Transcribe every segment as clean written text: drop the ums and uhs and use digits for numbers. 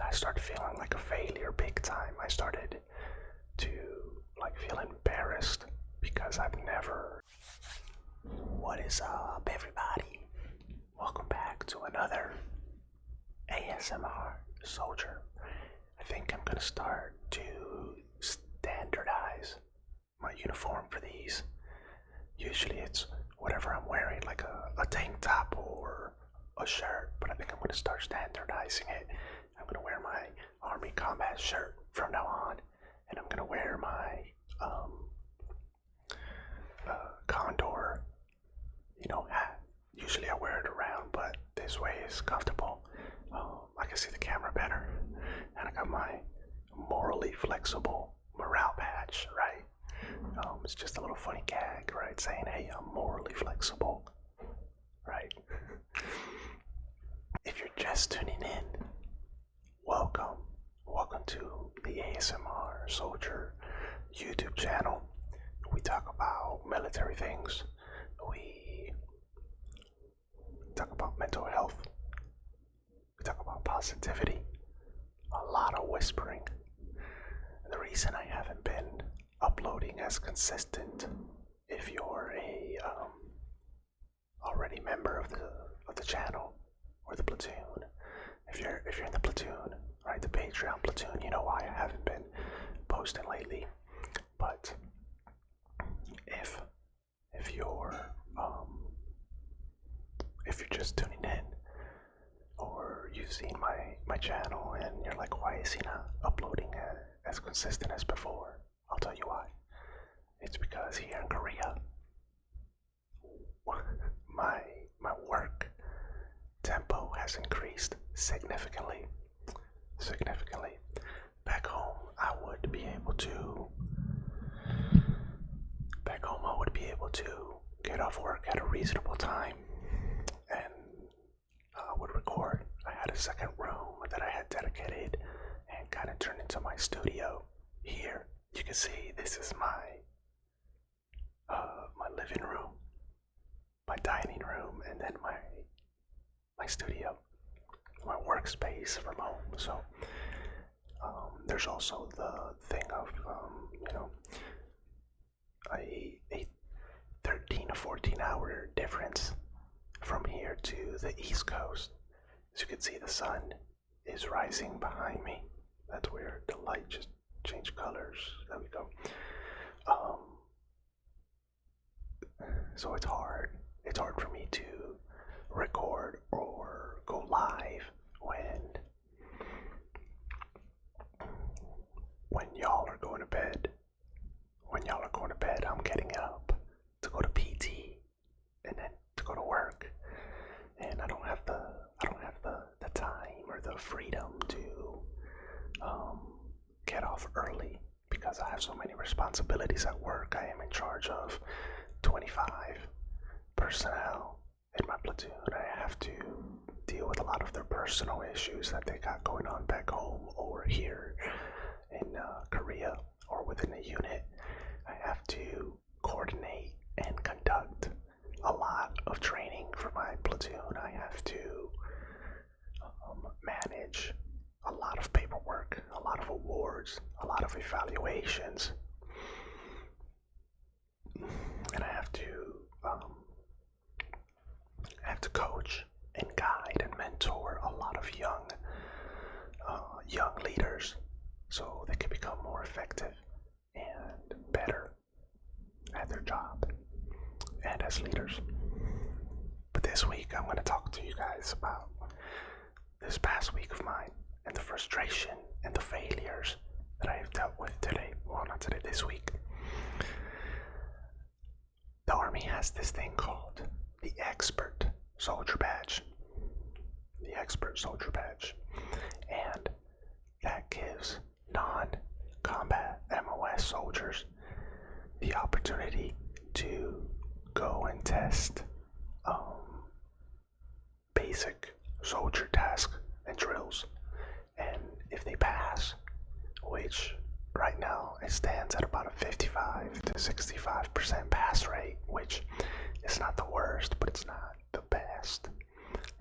I started feeling like a failure big time. I started to feel embarrassed because I've never. What is up, everybody? Welcome back to another ASMR Soldier. I think I'm gonna start to standardize my uniform for these. Usually it's whatever I'm wearing, like a tank top or a shirt, but I think I'm gonna start standardizing it. I'm gonna wear my Army Combat shirt from now on, and I'm gonna wear my Condor, hat. Usually I wear it around, but this way is comfortable. I can see the camera better, and I got my morally flexible morale patch, right? It's just a little funny gag, right? Saying, hey, I'm morally flexible, right? If you're just tuning in, welcome. Welcome to the ASMR Soldier YouTube channel. We talk about military things. We talk about mental health. We talk about positivity. A lot of whispering. The reason I haven't been uploading as consistent, if you're a already member of the channel or the platoon, if you're in the platoon, right, the Patreon platoon, you know why I haven't been posting lately. But if you're just tuning in, or you've seen my channel and you're like, why is he not uploading as consistent as before? I'll tell you why. It's because here in Korea, my work tempo has increased significantly. Back home, I would be able to get off work at a reasonable time, and I would record. I had a second room that I had dedicated and kind of turned into my studio. Here, you can see this is my living room, my dining room, and then my studio, my workspace from home. So there's also the thing of a 13 to 14 hour difference from here to the East Coast. As you can see, the sun is rising behind me. That's weird. The light just changed colors. There we go. So it's hard. It's hard for me to record or go live when y'all are going to bed. When y'all are going to bed, I'm getting up to go to PT and then to go to work, and I don't have the time or the freedom to get off early because I have so many responsibilities at work. I am in charge of 25 personnel in my platoon. I have to deal with a lot of their personal issues that they got going on back home or here in Korea or within the unit. I have to coordinate and conduct a lot of training for my platoon. I have to manage a lot of paperwork, a lot of awards, a lot of evaluations, and I have to coach and guide and mentor a lot of young leaders so they can become more effective and better at their job and as leaders. But this week I'm going to talk to you guys about this past week of mine and the frustration and the failures that I have dealt with today. Well, not today, this week. The Army has this thing called the Expert Soldier Badge. The Expert Soldier Badge. And that gives non-combat MOS soldiers the opportunity to go and test basic soldier tasks and drills, and if they pass, which right now it stands at about a 55 to 65% pass rate, which is not the worst, but it's not the best.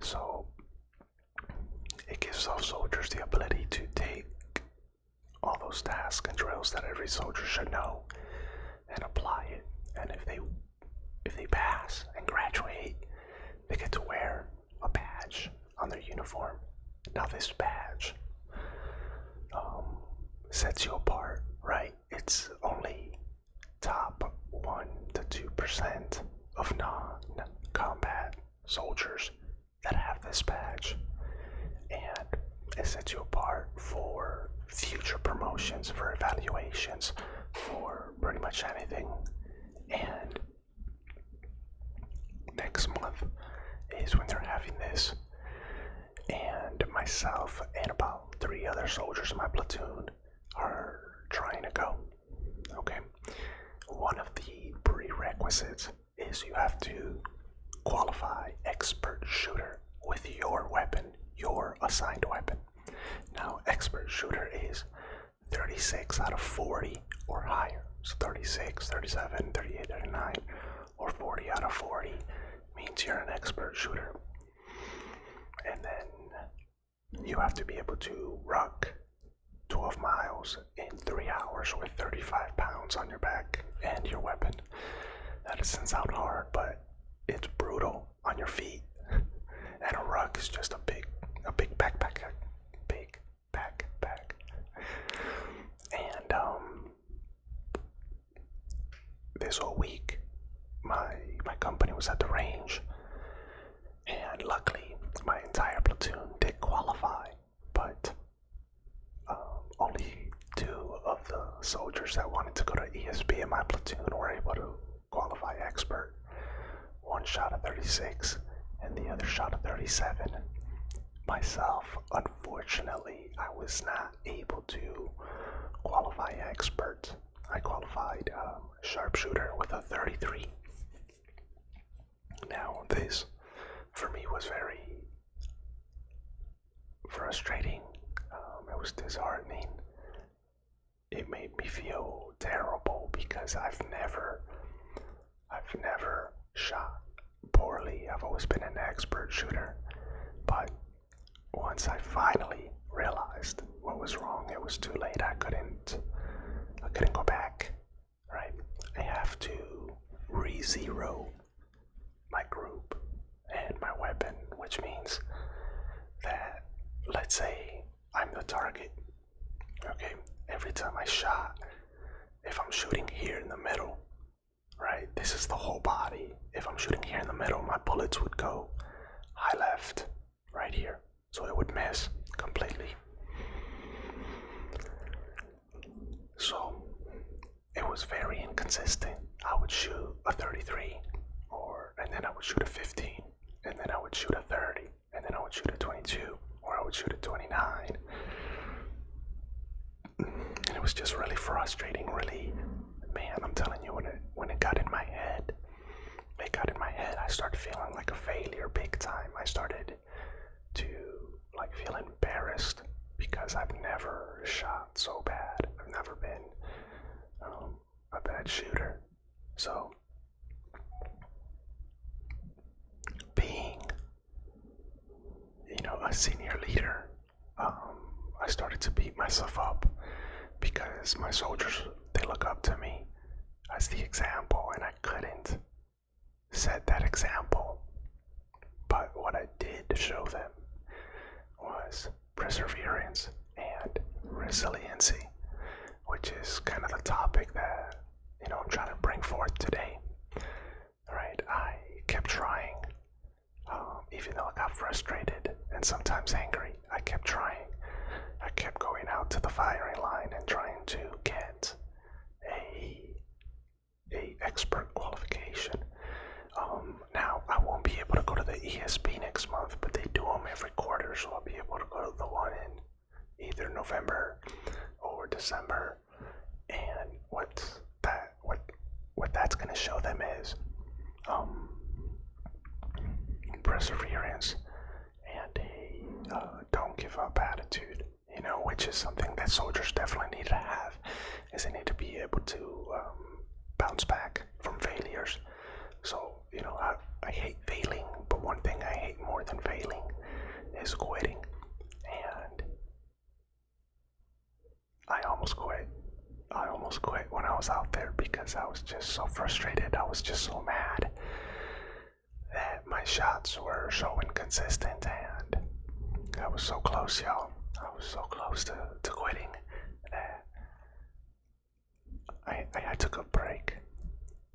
So it gives gives all soldiers the ability to take all those tasks and drills that every soldier should know and apply it. And if they pass and graduate, they get to wear a badge on their uniform. Now this badge sets you apart, right? It's only top 1 to 2% of non-combat soldiers that have this badge, and it sets you apart for future promotions, for evaluations, for pretty much anything. And next month is when they're having this, and myself and about 3 other soldiers in my platoon are trying to go. Okay, one of the prerequisites is you have to qualify expert shooter with your weapon, your assigned weapon. Now, expert shooter is 36 out of 40 or higher. So 36, 37, 38, 39, or 40 out of 40 means you're an expert shooter. And then you have to be able to ruck 12 miles in 3 hours with 35 pounds on your back and your weapon. That doesn't sound hard, but it's brutal on your feet. And a ruck is just a big backpack. Big backpack. And this whole week my company was at the range, and luckily my entire platoon did qualify, but only 2 of the soldiers that wanted to go to ESB in my platoon were able to qualify expert. One shot at 36 and the other shot at 37. Myself, unfortunately, I was not able to qualify expert. I qualified sharpshooter with a 33. Now this, for me, was very frustrating. It was disheartening. It made me feel terrible because I've never shot poorly. I've always been an expert shooter, but once I finally realized what was wrong, it was too late. I couldn't go back, right? I have to re-zero my group and my weapon, which means that, let's say I'm the target, okay? Every time I shot, if I'm shooting here in the middle, right, this is the whole body. If I'm shooting here in the middle, my bullets would go high left, right here, so it would miss completely. So it was very inconsistent. I would shoot a 33, and then I would shoot a 15, and then I would shoot a 30, and then I would shoot a 22, or I would shoot a 29. And it was just really frustrating, really, man, I'm telling you, when it got in my head, I started feeling like a failure big time. I started to feel embarrassed because I've never shot so bad. I've never been a bad shooter. So being, a senior leader, I started to beat myself up because my soldiers, they look up to me as the example, and I couldn't set that example. But what I did show them was perseverance and resiliency, which is kind of the topic that I'm trying to bring forth today. Right? I kept trying, even though I got frustrated and sometimes angry. I kept trying. I kept going out to the firing line and trying to get a expert qualification. Now I won't be able to go to the ESB next month, but they do them every quarter, so I'll be able to go to the one in either November or December. And what that's going to show them is perseverance and a don't give up attitude, which is something that soldiers definitely need to have, is they need to be able to bounce back from failures. So, I hate failing, but one thing I hate more than failing is quitting. just so frustrated. I was just so mad that my shots were so inconsistent, and I was so close, y'all. I was so close to quitting that I took a break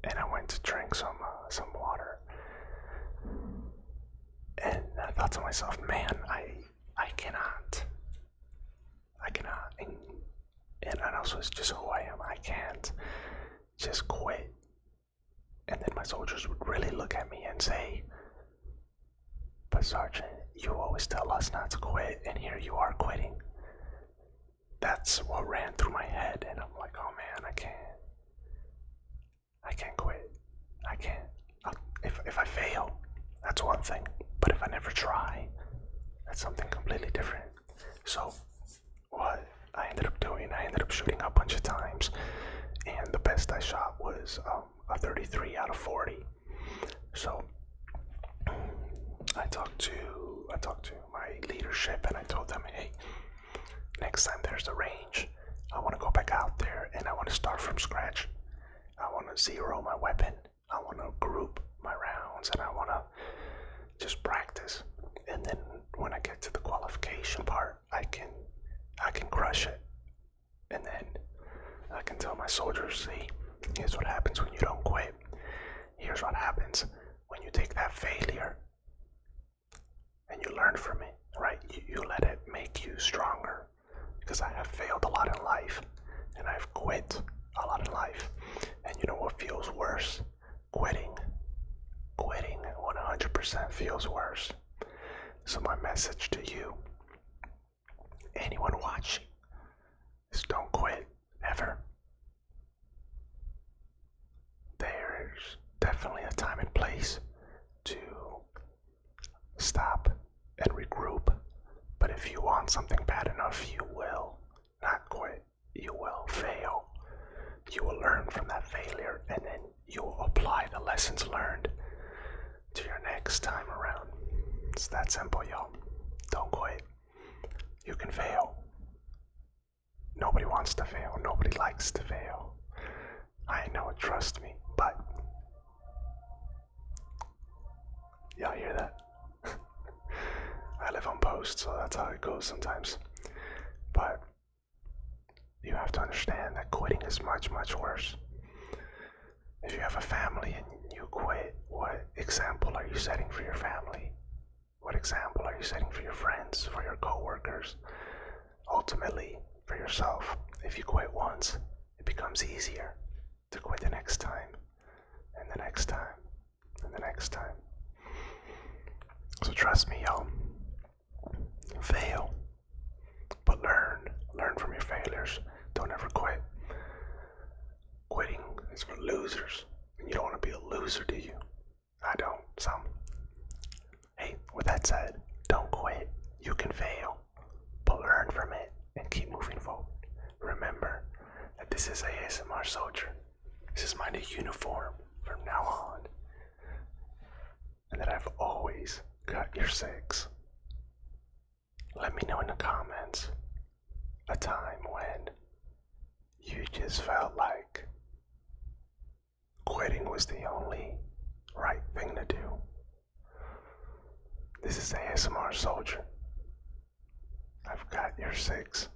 and I went to drink some water. And I thought to myself, man, I cannot. And also it's just who I am. I can't just quit. And then my soldiers would really look at me and say, but Sergeant, you always tell us not to quit, and here you are quitting. That's what ran through my head, and I'm like, oh man, I can't quit. I can't. If I fail, that's one thing. But if I never try, that's something completely different. So what I ended up doing, I ended up shooting a bunch of times, and the best I shot was a 33 out of 40. So I talked to my leadership and I told them, hey, next time there's a range, I want to go back out there and I want to start from scratch. I want to zero my weapon. I want to group my rounds and I want to just practice. And then when I get to the qualification part, I can crush it. And then I can tell my soldiers, see, here's what happens when you don't quit. Here's what happens when you take that failure and you learn from it, right? You let it make you stronger. Because I have failed a lot in life and I've quit a lot in life. And you know what feels worse? Quitting 100% feels worse. So my message to you, anyone watching, is don't quit, ever. There's definitely a time and place to stop and regroup. But if you want something bad enough, you will not quit. You will fail. You will learn from that failure, and then you will apply the lessons learned to your next time around. It's that simple, y'all. Don't quit. You can fail. Nobody wants to fail. Nobody likes to fail. I know it, trust me, but y'all hear that? I live on post, so that's how it goes sometimes. But you have to understand that quitting is much, much worse. If you have a family and you quit, what example are you setting for your family? What example are you setting for your friends, for your co-workers? Ultimately, for yourself. If you quit once, it becomes easier to quit the next time, and the next time, and the next time. So trust me, y'all. Fail, but learn from your failures. Don't ever quit. Quitting is for losers, and you don't want to be a loser, do you? I don't. So hey, with that said, don't quit. You can fail, but learn from it and keep moving forward. Remember that this is ASMR Soldier. This is my new uniform from now on, and that I've always got your six. Let me know in the comments a time when you just felt like quitting was the only right thing to do. This is ASMR Soldier. I've got your six.